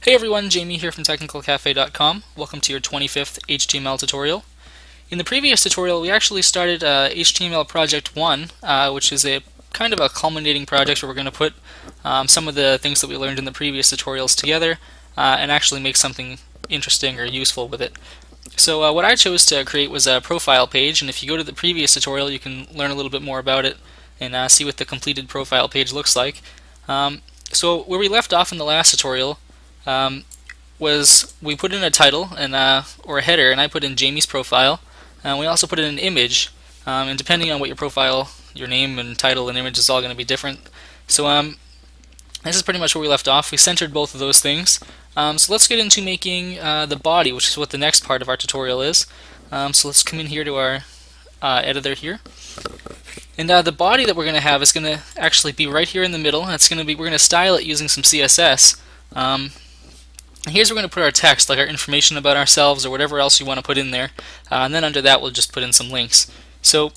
Hey everyone, Jamie here from TechnicalCafe.com. Welcome to your 25th HTML tutorial. In the previous tutorial, we actually started HTML Project 1, which is a kind of a culminating project where we're going to put some of the things that we learned in the previous tutorials together and actually make something interesting or useful with it. So what I chose to create was a profile page, and if you go to the previous tutorial, you can learn a little bit more about it and see what the completed profile page looks like. So where we left off in the last tutorial was we put in a title and or a header, and I put in Jamie's profile, and we also put in an image, and depending on what your profile, your name and title and image is all going to be different. So this is pretty much where we left off. We centered both of those things. So let's get into making the body, which is what the next part of our tutorial is. So let's come in here to our editor here. And the body that we're going to have is going to actually be right here in the middle. And we're going to style it using some CSS. Here's where we're going to put our text, like our information about ourselves or whatever else you want to put in there. And then under that we'll just put in some links. So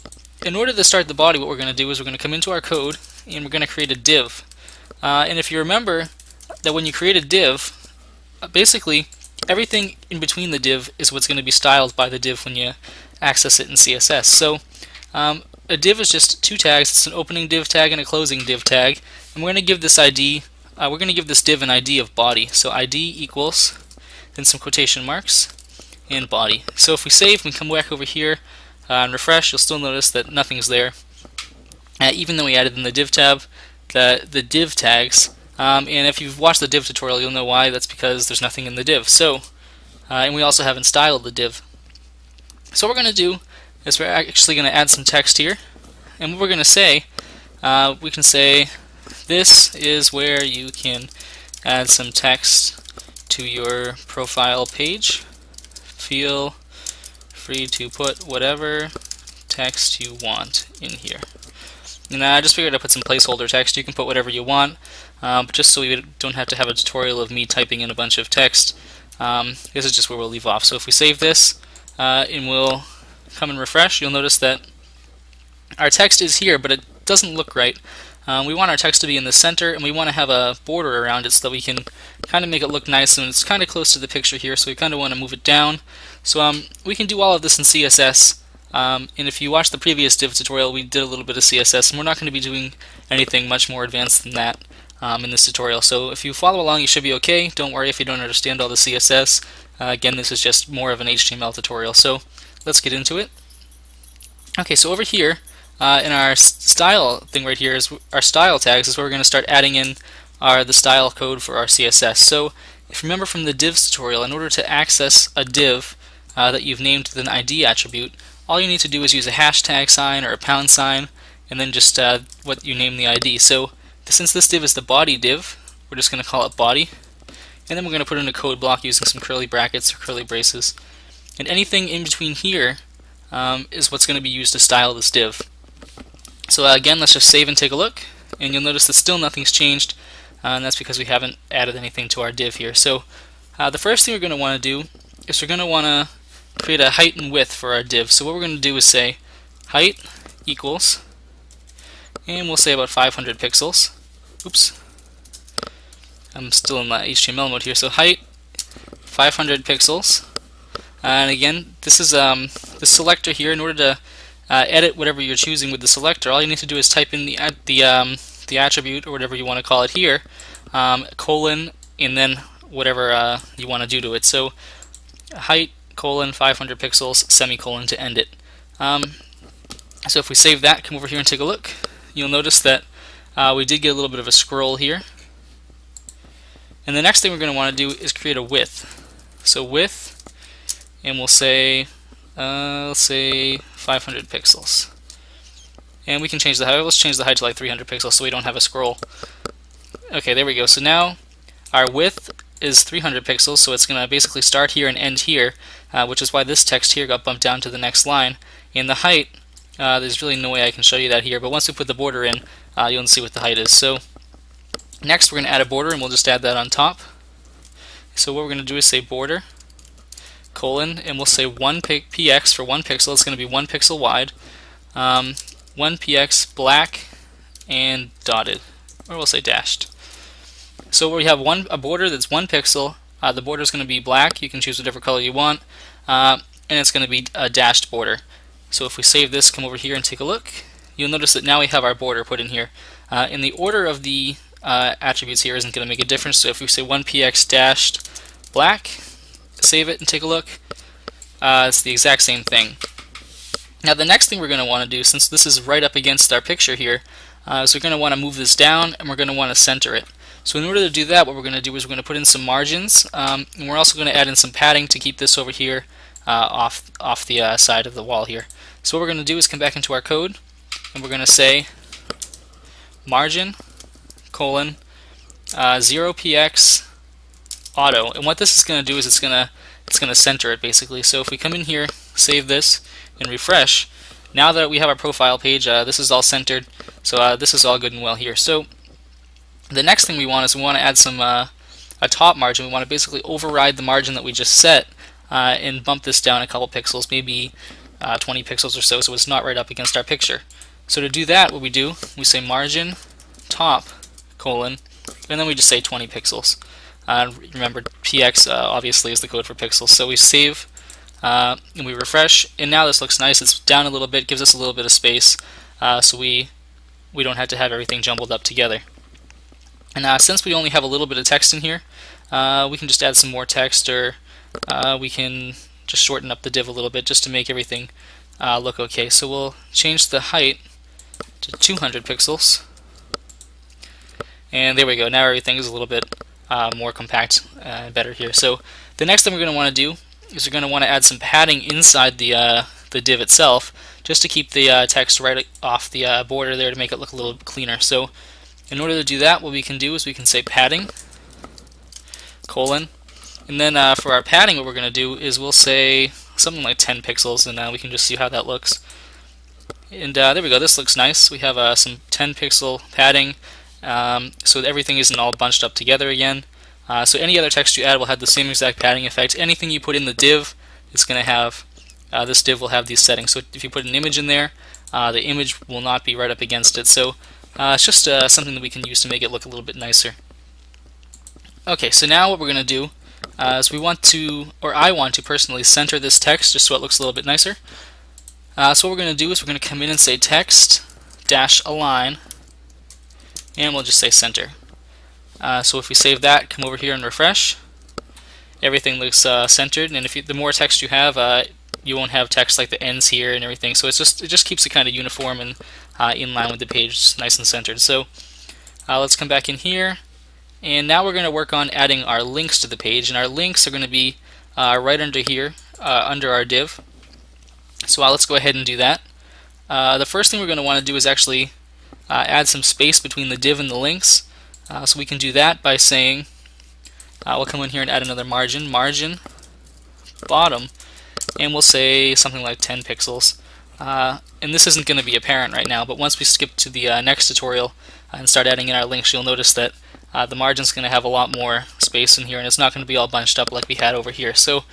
in order to start the body, what we're going to do is we're going to come into our code and we're going to create a div. And if you remember that when you create a div, basically everything in between the div is what's going to be styled by the div when you access it in CSS. So a div is just two tags. It's an opening div tag and a closing div tag, and we're going to give this ID. We're going to give this div an ID of body. So ID equals, then some quotation marks, and body. So if we save and come back over here and refresh, you'll still notice that nothing's there, even though we added in the div tab the div tags. And if you've watched the div tutorial, you'll know why. That's because there's nothing in the div. So, and we also haven't styled the div. So what we're going to do is we're actually going to add some text here, and what we're going to say, we can say, this is where you can add some text to your profile page. Feel free to put whatever text you want in here. And I just figured I'd put some placeholder text. You can put whatever you want, but just so we don't have to have a tutorial of me typing in a bunch of text, this is just where we'll leave off. So if we save this and we'll come and refresh, you'll notice that our text is here, but it doesn't look right. We want our text to be in the center, and we want to have a border around it so that we can kind of make it look nice, and it's kind of close to the picture here, so we kind of want to move it down. So we can do all of this in CSS, and if you watch the previous div tutorial, we did a little bit of CSS, and we're not going to be doing anything much more advanced than that in this tutorial. So if you follow along, you should be okay. Don't worry if you don't understand all the CSS. Again, this is just more of an HTML tutorial, so let's get into it. Okay, so over here, in our style thing right here is our style tags is where we're going to start adding in the style code for our CSS. So if you remember from the divs tutorial, in order to access a div that you've named with an ID attribute, all you need to do is use a hashtag sign or a pound sign and then just what you name the ID. So since this div is the body div, we're just going to call it body, and then we're going to put in a code block using some curly brackets or curly braces. And anything in between here is what's going to be used to style this div. So again, let's just save and take a look, and you'll notice that still nothing's changed, and that's because we haven't added anything to our div here. So the first thing we're going to want to do is we're going to want to create a height and width for our div. So what we're going to do is say height equals, and we'll say about 500 pixels. Oops, I'm still in the HTML mode here. So height 500 pixels, and again, this is the selector here. In order to edit whatever you're choosing with the selector, all you need to do is type in the attribute, or whatever you want to call it here, colon, and then whatever you want to do to it. So height colon 500 pixels semicolon to end it. So if we save that, come over here and take a look, you'll notice that we did get a little bit of a scroll here. And the next thing we're going to want to do is create a width. So width, and we'll say let's say 500 pixels. And we can change the height. Let's change the height to like 300 pixels so we don't have a scroll. Okay, there we go. So now our width is 300 pixels, so it's going to basically start here and end here, which is why this text here got bumped down to the next line. And the height, there's really no way I can show you that here, but once we put the border in, you'll see what the height is. So next we're going to add a border, and we'll just add that on top. So what we're going to do is say border colon, and we'll say 1 px for 1 pixel. It's going to be 1 pixel wide, 1 px black and dotted, or we'll say dashed. So we have a border that's 1 pixel. The border is going to be black. You can choose whatever color you want, and it's going to be a dashed border. So if we save this, come over here and take a look, you'll notice that now we have our border put in here. In the order of the attributes here isn't going to make a difference. So if we say 1px dashed black, save it and take a look, it's the exact same thing. Now the next thing we're going to want to do, since this is right up against our picture here, is we're going to want to move this down and we're going to want to center it. So in order to do that, what we're going to do is we're going to put in some margins, and we're also going to add in some padding to keep this over here off the side of the wall here. So what we're going to do is come back into our code, and we're going to say margin colon 0px auto. And what this is going to do is it's going to center it basically. So if we come in here, save this, and refresh, now that we have our profile page, this is all centered. So this is all good and well here. So the next thing we want is we want to add some a top margin. We want to basically override the margin that we just set and bump this down a couple pixels, maybe 20 pixels or so it's not right up against our picture. So to do that, what we do, we say margin top colon, and then we just say 20 pixels. Remember, px obviously is the code for pixels. So we save and we refresh, and now this looks nice. It's down a little bit, gives us a little bit of space, so we don't have to have everything jumbled up together. And since we only have a little bit of text in here, we can just add some more text, or we can just shorten up the div a little bit just to make everything look okay. So we'll change the height to 200 pixels. And there we go. Now everything is a little bit more compact and better here. So the next thing we're going to want to do is we're going to want to add some padding inside the div itself, just to keep the text right off the border there to make it look a little cleaner. So in order to do that, what we can do is we can say padding colon, and then for our padding, what we're going to do is we'll say something like 10 pixels, and we can just see how that looks. And there we go. This looks nice. We have some 10 pixel padding, so that everything isn't all bunched up together again. So any other text you add will have the same exact padding effect. Anything you put in the div, it's going to have this div will have these settings. So if you put an image in there, the image will not be right up against it. So it's just something that we can use to make it look a little bit nicer. Okay, so now what we're going to do is we want to, or I want to personally center this text just so it looks a little bit nicer. So what we're going to do is we're going to come in and say text dash align, and we'll just say center. So if we save that, come over here and refresh, everything looks centered. And if the more text you have, you won't have text like the ends here and everything. So it just keeps it kind of uniform and in line with the page, just nice and centered. So let's come back in here, and now we're going to work on adding our links to the page, and our links are going to be right under here, under our div. So let's go ahead and do that. The first thing we're going to want to do is actually add some space between the div and the links. So we can do that by saying, we'll come in here and add another margin bottom, and we'll say something like 10 pixels. And this isn't going to be apparent right now, but once we skip to the next tutorial and start adding in our links, you'll notice that the margin's going to have a lot more space in here, and it's not going to be all bunched up like we had over here. So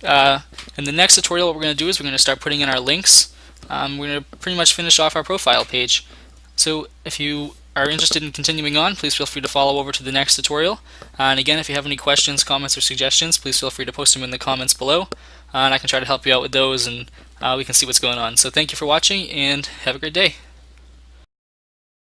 in the next tutorial, what we're going to do is we're going to start putting in our links. We're going to pretty much finish off our profile page. So if you are interested in continuing on, please feel free to follow over to the next tutorial. And again, if you have any questions, comments, or suggestions, please feel free to post them in the comments below, and I can try to help you out with those, and we can see what's going on. So thank you for watching, and have a great day.